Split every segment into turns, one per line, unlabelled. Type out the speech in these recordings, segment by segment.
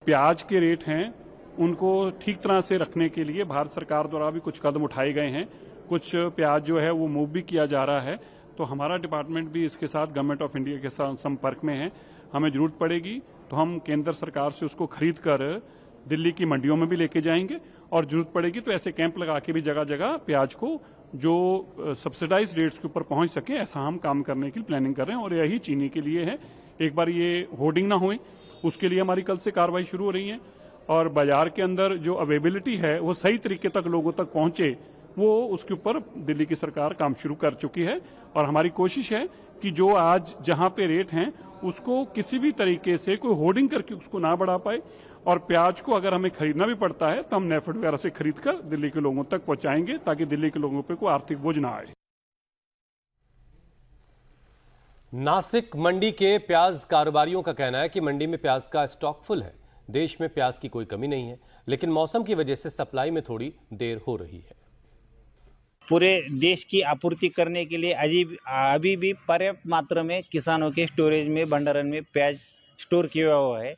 प्याज के रेट हैं उनको ठीक तरह से रखने के लिए भारत सरकार द्वारा भी कुछ कदम उठाए गए हैं। कुछ प्याज जो है वो मूव भी किया जा रहा है, तो हमारा डिपार्टमेंट भी इसके साथ गवर्नमेंट ऑफ इंडिया के साथ संपर्क में है। हमें जरूरत पड़ेगी तो हम केंद्र सरकार से उसको खरीद कर दिल्ली की मंडियों में भी लेके जाएंगे, और जरूरत पड़ेगी तो ऐसे कैंप लगा के भी जगह जगह प्याज को जो सब्सिडाइज रेट्स के ऊपर पहुंच सके, ऐसा हम काम करने की प्लानिंग कर रहे हैं। और यही चीनी के लिए है। एक बार ये होर्डिंग ना हुई, उसके लिए हमारी कल से कार्रवाई शुरू हो रही है, और बाजार के अंदर जो अवेलेबिलिटी है वो सही तरीके तक लोगों तक पहुंचे, वो उसके ऊपर दिल्ली की सरकार काम शुरू कर चुकी है। और हमारी कोशिश है कि जो आज जहां पे रेट हैं उसको किसी भी तरीके से कोई होर्डिंग करके उसको ना बढ़ा पाए, और प्याज को अगर हमें खरीदना भी पड़ता है तो हम नेफेड वगैरह से खरीद कर दिल्ली के लोगों तक पहुंचाएंगे, ताकि दिल्ली के लोगों पे कोई आर्थिक बोझ ना आए।
नासिक मंडी के प्याज कारोबारियों का कहना है कि मंडी में प्याज का स्टॉक फुल है। देश में प्याज की कोई कमी नहीं है, लेकिन मौसम की वजह से सप्लाई में थोड़ी देर हो रही है।
पूरे देश की आपूर्ति करने के लिए अभी भी पर्याप्त मात्रा में किसानों के स्टोरेज में, भंडारण में प्याज स्टोर किया हुआ है।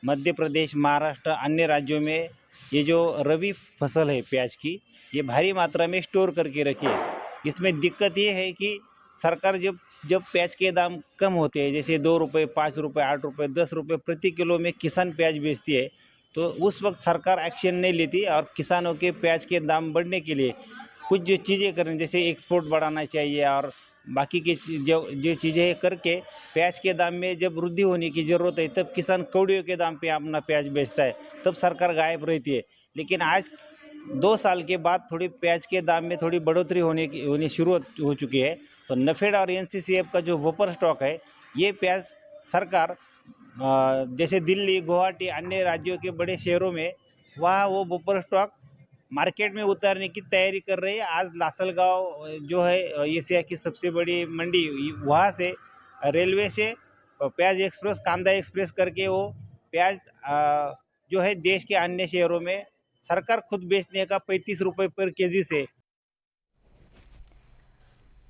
मध्य प्रदेश, महाराष्ट्र, अन्य राज्यों में ये जो रबी फसल है प्याज की, ये भारी मात्रा में स्टोर करके रखी है। इसमें दिक्कत ये है कि सरकार जब प्याज के दाम कम होते हैं, जैसे 2 रुपये, 5 रुपये, 8 रुपये, 10 रुपये प्रति किलो में किसान प्याज बेचती है, तो उस वक्त सरकार एक्शन नहीं लेती, और किसानों के प्याज के दाम बढ़ने के लिए कुछ जो चीज़ें करें, जैसे एक्सपोर्ट बढ़ाना चाहिए और बाकी की जो चीज़ें करके प्याज के दाम में जब वृद्धि होने की ज़रूरत है, तब किसान कौड़ियों के दाम पे अपना प्याज बेचता है, तब सरकार गायब रहती है। लेकिन आज 2 साल के बाद थोड़ी प्याज के दाम में थोड़ी बढ़ोतरी होनी शुरू हो चुकी है। तो नफेड और एनसीसीएफ का जो बफर स्टॉक है, ये प्याज सरकार जैसे दिल्ली, गुवाहाटी, अन्य राज्यों के बड़े शहरों में वहाँ वो बफर स्टॉक मार्केट में उतारने की तैयारी कर रही है। आज लासलगांव जो है एशिया की सबसे बड़ी मंडी, वहाँ से रेलवे से प्याज एक्सप्रेस, कांदा एक्सप्रेस करके वो प्याज जो है देश के अन्य शहरों में सरकार खुद बेचने का 35 रुपये पर केजी से।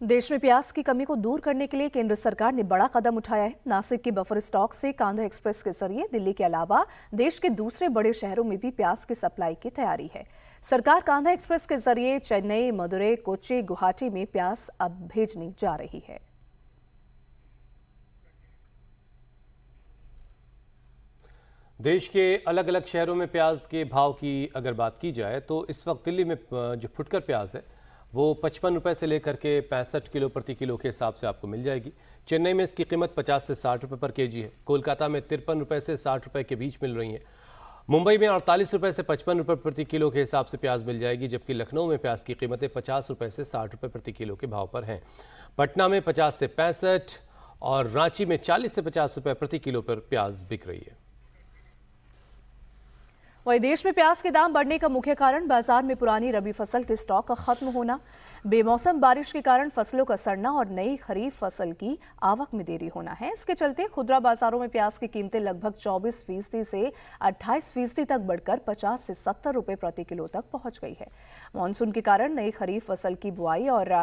देश में प्याज की कमी को दूर करने के लिए केंद्र सरकार ने बड़ा कदम उठाया है। नासिक के बफर स्टॉक से कांदा एक्सप्रेस के जरिए दिल्ली के अलावा देश के दूसरे बड़े शहरों में भी प्याज की सप्लाई की तैयारी है। सरकार कांदा एक्सप्रेस के जरिए चेन्नई, मदुरै, कोच्चि, गुवाहाटी में प्याज अब भेजने जा रही है।
देश के अलग अलग शहरों में प्याज के भाव की अगर बात की जाए तो इस वक्त दिल्ली में जो फुटकर प्याज है वो 55 रुपये से लेकर के 65 किलो प्रति किलो के हिसाब से आपको मिल जाएगी। चेन्नई में इसकी कीमत 50 से 60 रुपये पर केजी है। कोलकाता में 53 रुपये से 60 रुपये के बीच मिल रही है। मुंबई में 48 रुपये से 55 रुपये प्रति किलो के हिसाब से प्याज मिल जाएगी, जबकि लखनऊ में प्याज की कीमतें 50 रुपये से 60 रुपये प्रति किलो के भाव पर हैं। पटना में 50 से 65 और रांची में 40 से 50 रुपये प्रति किलो पर प्याज बिक रही है।
वहीं देश में प्याज के दाम बढ़ने का मुख्य कारण बाजार में पुरानी रबी फसल के स्टॉक का खत्म होना, बेमौसम बारिश के कारण फसलों का सड़ना और नई खरीफ फसल की आवक में देरी होना है। इसके चलते खुदरा बाजारों में प्याज की कीमतें लगभग 24% से 28% तक बढ़कर 50 से 70 रुपये प्रति किलो तक पहुंच गई है। मानसून के कारण नई खरीफ फसल की बुआई और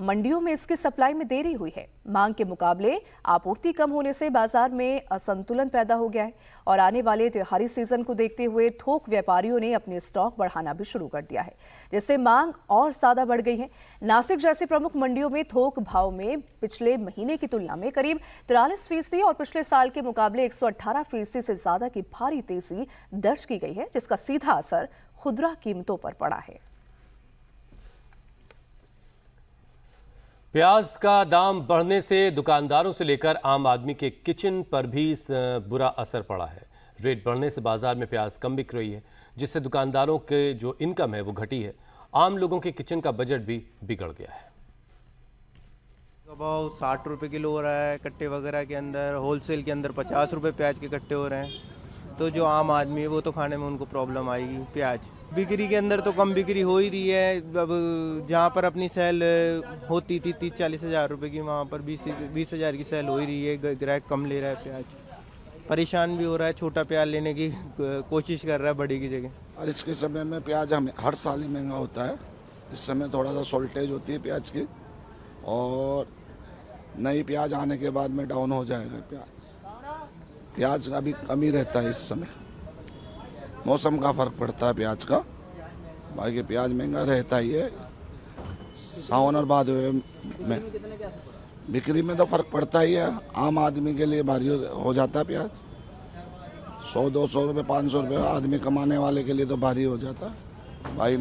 मंडियों में इसकी सप्लाई में देरी हुई है। मांग के मुकाबले आपूर्ति कम होने से बाजार में असंतुलन पैदा हो गया है, और आने वाले त्योहारी सीजन को देखते हुए थोक व्यापारियों ने अपने स्टॉक बढ़ाना भी शुरू कर दिया है, जिससे मांग और ज्यादा बढ़ गई है। नासिक जैसी प्रमुख मंडियों में थोक भाव में पिछले महीने की तुलना में करीब 43% और पिछले साल के मुकाबले 118% से ज्यादा की भारी तेजी दर्ज की गई है, जिसका सीधा असर खुदरा कीमतों पर पड़ा है।
प्याज का दाम बढ़ने से दुकानदारों से लेकर आम आदमी के किचन पर भी बुरा असर पड़ा है। रेट बढ़ने से बाजार में प्याज कम बिक रही है, जिससे दुकानदारों के जो इनकम है वो घटी है। आम लोगों के किचन का बजट भी बिगड़ गया है।
भाव 60 रुपये किलो हो रहा है कट्टे वगैरह के अंदर, होलसेल के अंदर 50 रुपये प्याज के कट्टे हो रहे हैं। तो जो आम आदमी है वो तो खाने में उनको प्रॉब्लम आएगी। प्याज बिक्री के अंदर तो कम बिक्री हो ही रही है। अब जहाँ पर अपनी सेल होती थी 30-40 हज़ार रुपये की, वहाँ पर 20 हज़ार की सेल हो ही रही है। ग्राहक कम ले रहा है प्याज, परेशान भी हो रहा है। छोटा प्याज लेने की कोशिश कर रहा है बड़ी की जगह।
और इसके समय में प्याज हमें हर साल ही महंगा होता है। इस समय थोड़ा सा शॉर्टेज होती है प्याज की, और नई प्याज आने के बाद में डाउन हो जाएगा प्याज का भी कम ही रहता है इस समय। मौसम का फ़र्क पड़ता है प्याज का। बाकी प्याज महंगा रहता ही है। सावन और भादवे में बिक्री में तो फ़र्क पड़ता ही है। आम आदमी के लिए भारी हो जाता है प्याज। 100-200 रुपये 500 रुपये आदमी कमाने वाले के लिए तो भारी हो जाता है। भाई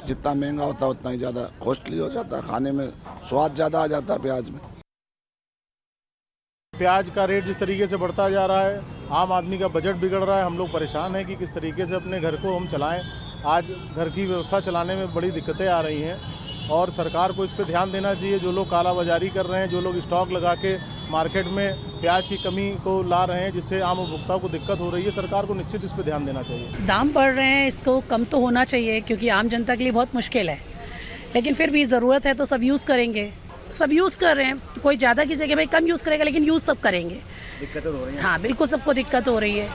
जितना महंगा होता है उतना ही ज़्यादा कॉस्टली हो जाता है। खाने में स्वाद ज़्यादा आ जाता है प्याज में।
प्याज का रेट जिस तरीके से बढ़ता जा रहा है, आम आदमी का बजट बिगड़ रहा है। हम लोग परेशान हैं कि किस तरीके से अपने घर को हम चलाएं। आज घर की व्यवस्था चलाने में बड़ी दिक्कतें आ रही हैं और सरकार को इस पे ध्यान देना चाहिए। जो लोग कालाबाजारी कर रहे हैं, जो लोग स्टॉक लगा के मार्केट में प्याज की कमी को ला रहे हैं, जिससे आम उपभोक्ताओं को दिक्कत हो रही है, सरकार को निश्चित इस पे ध्यान देना चाहिए।
दाम बढ़ रहे हैं, इसको कम तो होना चाहिए क्योंकि आम जनता के लिए बहुत मुश्किल है, लेकिन फिर भी ज़रूरत है तो सब यूज़ करेंगे। सब यूज़ कर रहे हैं, कोई ज़्यादा की जगह भाई कम यूज़ करेगा, लेकिन यूज़ सब करेंगे।
दिक्कतें हो रही हैं।
हाँ बिल्कुल, सबको दिक्कत हो रही है।